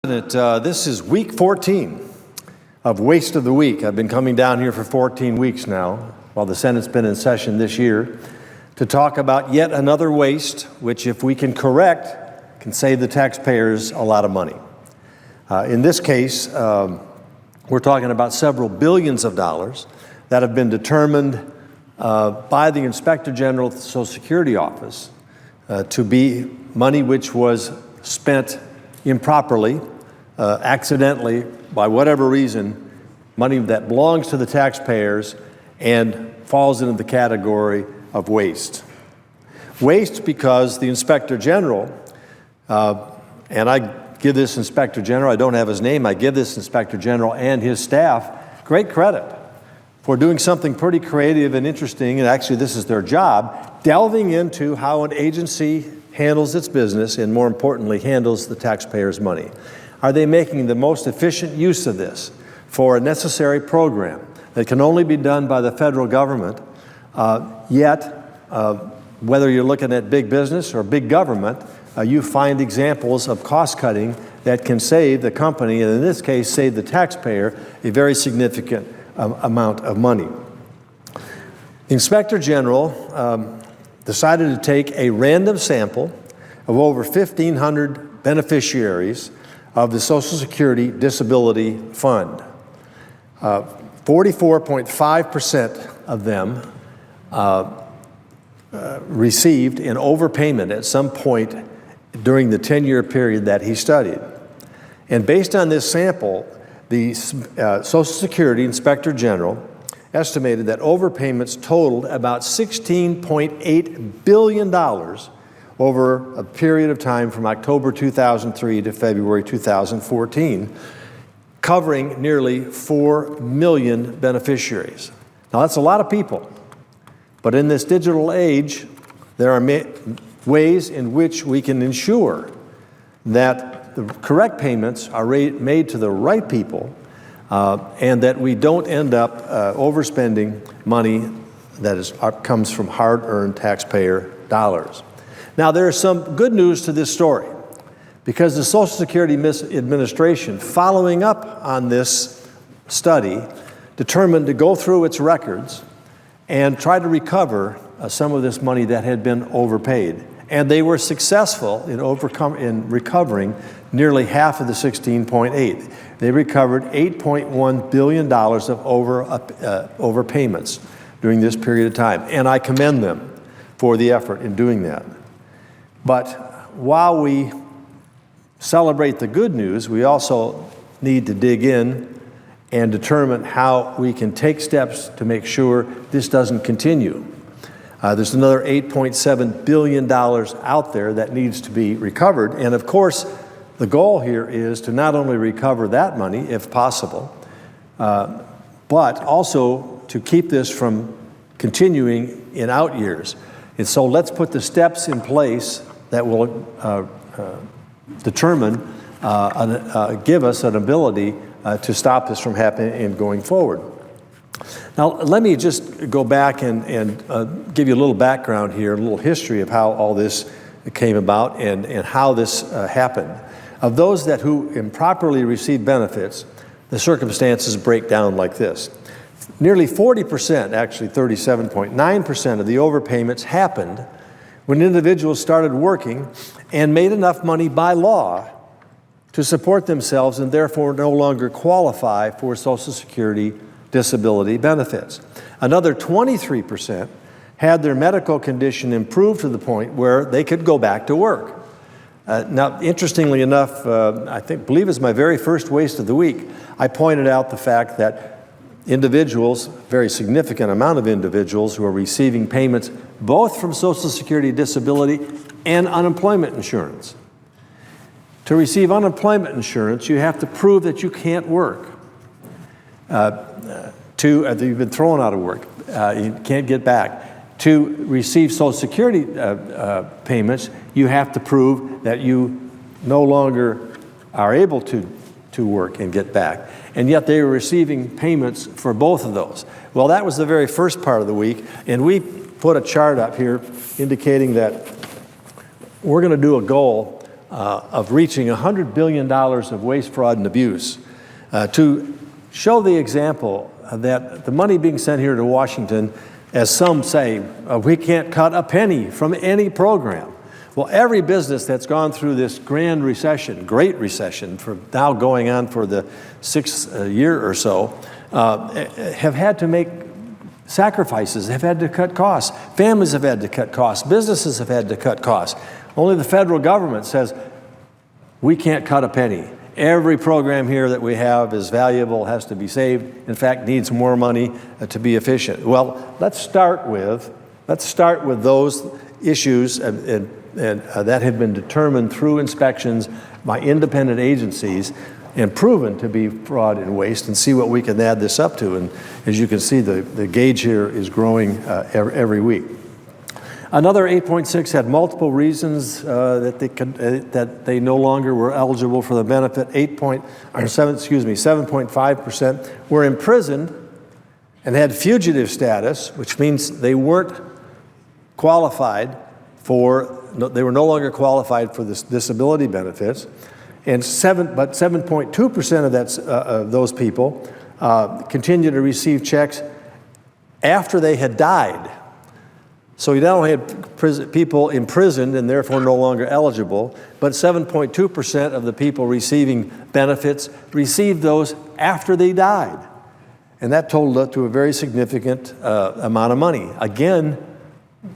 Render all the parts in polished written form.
This is week 14 of Waste of the Week. I've been coming down here for 14 weeks now, while the Senate's been in session this year, to talk about yet another waste, which if we can correct, can save the taxpayers a lot of money. In this case, we're talking about several billions of dollars that have been determined by the Inspector General of the Social Security Office to be money which was spent improperly, accidentally, by whatever reason, money that belongs to the taxpayers and falls into the category of waste. Waste because the Inspector General, and I give this Inspector General, I don't have his name, I give this Inspector General and his staff great credit for doing something pretty creative and interesting, and actually this is their job, delving into how an agency handles its business and, more importantly, handles the taxpayers' money. Are they making the most efficient use of this for a necessary program that can only be done by the federal government, yet whether you're looking at big business or big government, you find examples of cost-cutting that can save the company, and in this case, save the taxpayer, a very significant amount of money. The Inspector General decided to take a random sample of over 1,500 beneficiaries of the Social Security Disability Fund. 44.5% of them received an overpayment at some point during the 10-year period that he studied. And based on this sample, the Social Security Inspector General estimated that overpayments totaled about $16.8 billion over a period of time from October 2003 to February 2014, covering nearly 4 million beneficiaries. Now, that's a lot of people, but in this digital age, there are ways in which we can ensure that the correct payments are made to the right people, and that we don't end up overspending money that comes from hard-earned taxpayer dollars. Now, there is some good news to this story, because the Social Security Administration, following up on this study, determined to go through its records and try to recover some of this money that had been overpaid. And they were successful in recovering nearly half of the 16.8. They recovered $8.1 billion of overpayments during this period of time, and I commend them for the effort in doing that. But while we celebrate the good news, we also need to dig in and determine how we can take steps to make sure this doesn't continue. There's another $8.7 billion out there that needs to be recovered, and of course, the goal here is to not only recover that money, if possible, but also to keep this from continuing in out years. And so let's put the steps in place that will give us an ability to stop this from happening and going forward. Now, let me just go back and give you a little background here, a little history of how all this came about and how this happened. Of those who improperly received benefits, the circumstances break down like this. Nearly 40%, actually 37.9% of the overpayments happened when individuals started working and made enough money by law to support themselves and therefore no longer qualify for Social Security disability benefits. Another 23% had their medical condition improved to the point where they could go back to work. Now, interestingly enough, believe it's my very first Waste of the Week, I pointed out the fact that individuals, very significant amount of individuals who are receiving payments both from Social Security disability and unemployment insurance. To receive unemployment insurance, you have to prove that you can't work. That you've been thrown out of work, you can't get back. To receive Social Security payments, you have to prove that you no longer are able to work and get back. And yet they were receiving payments for both of those. Well, that was the very first part of the week, and we put a chart up here indicating that we're going to do a goal of reaching $100 billion of waste, fraud, and abuse, to show the example that the money being sent here to Washington, as some say, we can't cut a penny from any program. Well, every business that's gone through this grand recession, great recession, for now going on for the sixth year or so, have had to make sacrifices, have had to cut costs. Families have had to cut costs. Businesses have had to cut costs. Only the federal government says, we can't cut a penny. Every program here that we have is valuable, has to be saved, in fact, needs more money to be efficient. Well, let's start with those issues and that have been determined through inspections by independent agencies and proven to be fraud and waste, and see what we can add this up to. And as you can see, the gauge here is growing every week. Another 8.6 had multiple reasons that they no longer were eligible for the benefit. 7.5% were imprisoned and had fugitive status, which means they weren't qualified they were no longer qualified for this disability benefits. And 7.2% of those people continued to receive checks after they had died. So we not only had people imprisoned and therefore no longer eligible, but 7.2% of the people receiving benefits received those after they died. And that totaled up to a very significant amount of money. Again,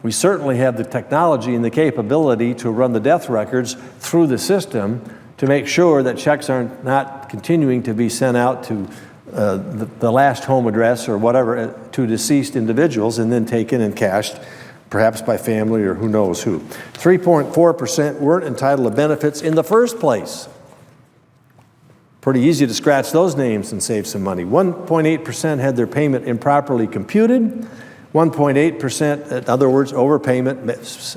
we certainly have the technology and the capability to run the death records through the system to make sure that checks are not continuing to be sent out to the last home address or whatever to deceased individuals and then taken and cashed, perhaps by family or who knows who. 3.4% weren't entitled to benefits in the first place. Pretty easy to scratch those names and save some money. 1.8% had their payment improperly computed. 1.8%, in other words, overpayment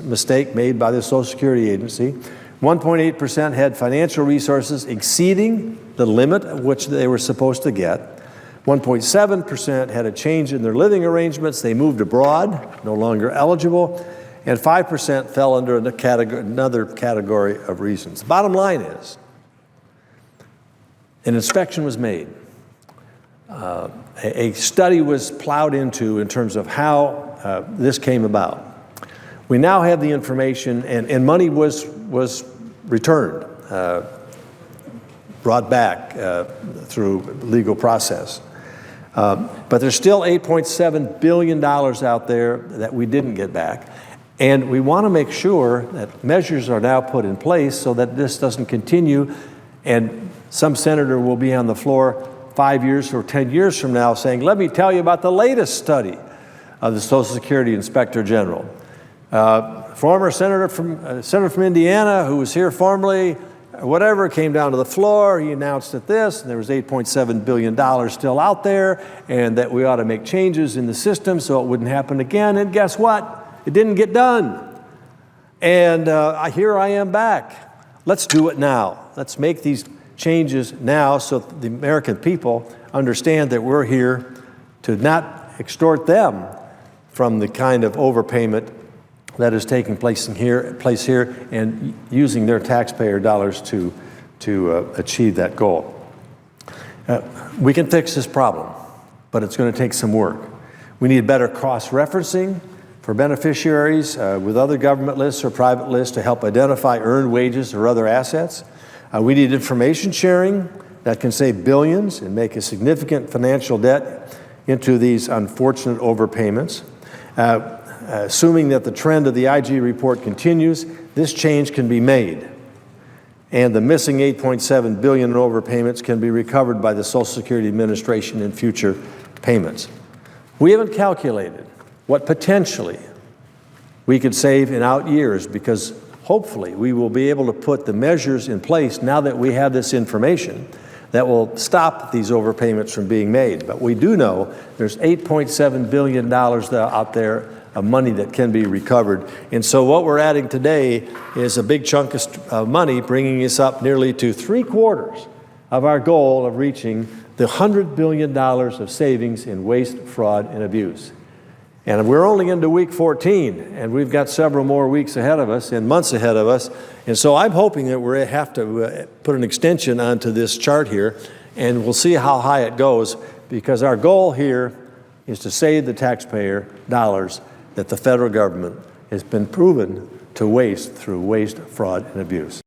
mistake made by the Social Security Agency. 1.8% had financial resources exceeding the limit of which they were supposed to get. 1.7% had a change in their living arrangements. They moved abroad, no longer eligible. And 5% fell under another category of reasons. The bottom line is, an inspection was made. A study was plowed into in terms of how this came about. We now have the information, and money was returned, brought back through legal process. But there's still $8.7 billion out there that we didn't get back. And we want to make sure that measures are now put in place so that this doesn't continue, and some senator will be on the floor 5 years or 10 years from now saying, let me tell you about the latest study of the Social Security Inspector General. Former senator from Indiana, who was here formerly, whatever, came down to the floor. He announced that this, and there was $8.7 billion still out there, and that we ought to make changes in the system so it wouldn't happen again. And guess what? It didn't get done. And here I am back. Let's do it now. Let's make these changes now so the American people understand that we're here to not extort them from the kind of overpayment that is taking place here and using their taxpayer dollars to achieve that goal. We can fix this problem, but it's going to take some work. We need better cross-referencing for beneficiaries with other government lists or private lists to help identify earned wages or other assets. We need information sharing that can save billions and make a significant financial debt into these unfortunate overpayments. Assuming that the trend of the IG report continues, this change can be made, and the missing $8.7 billion in overpayments can be recovered by the Social Security Administration in future payments. We haven't calculated what potentially we could save in out years, because hopefully we will be able to put the measures in place now that we have this information that will stop these overpayments from being made. But we do know there's $8.7 billion out there of money that can be recovered. And so what we're adding today is a big chunk of money, bringing us up nearly to 3/4 of our goal of reaching the $100 billion of savings in waste, fraud, and abuse. And we're only into week 14, and we've got several more weeks ahead of us and months ahead of us. And so I'm hoping that we have to put an extension onto this chart here, and we'll see how high it goes, because our goal here is to save the taxpayer dollars that the federal government has been proven to waste through waste, fraud, and abuse.